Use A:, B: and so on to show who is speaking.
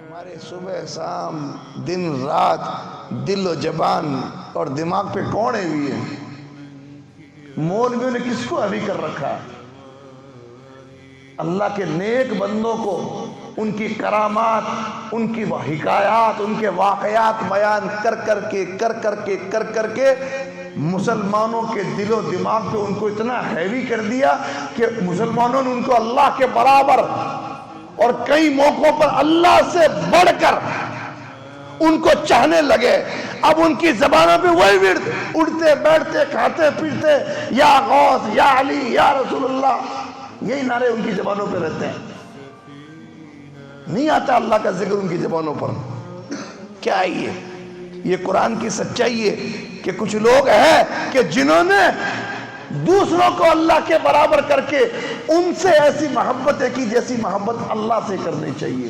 A: ہمارے صبح شام دن رات دل و زبان اور دماغ پہ کوڑے ہوئی ہیں. مولویوں نے کس کو حوی کر رکھا؟ اللہ کے نیک بندوں کو ان کی کرامات، ان کی حکایات، ان کے واقعات بیان کر کر کے مسلمانوں کے دل و دماغ پہ ان کو اتنا ہیوی کر دیا کہ مسلمانوں نے ان کو اللہ کے برابر اور کئی موقعوں پر اللہ سے بڑھ کر ان کو چاہنے لگے. اب ان کی زبانوں پہ وہی ورد، اٹھتے بیٹھتے کھاتے پیتے یا غوث یا علی یا رسول اللہ، یہی نعرے ان کی زبانوں پہ رہتے ہیں. نہیں آتا اللہ کا ذکر ان کی زبانوں پر. کیا ہے یہ قرآن کی سچائی ہے کہ کچھ لوگ ہیں کہ جنہوں نے دوسروں کو اللہ کے برابر کر کے ان سے ایسی محبتیں کی جیسی محبت اللہ سے کرنی چاہیے.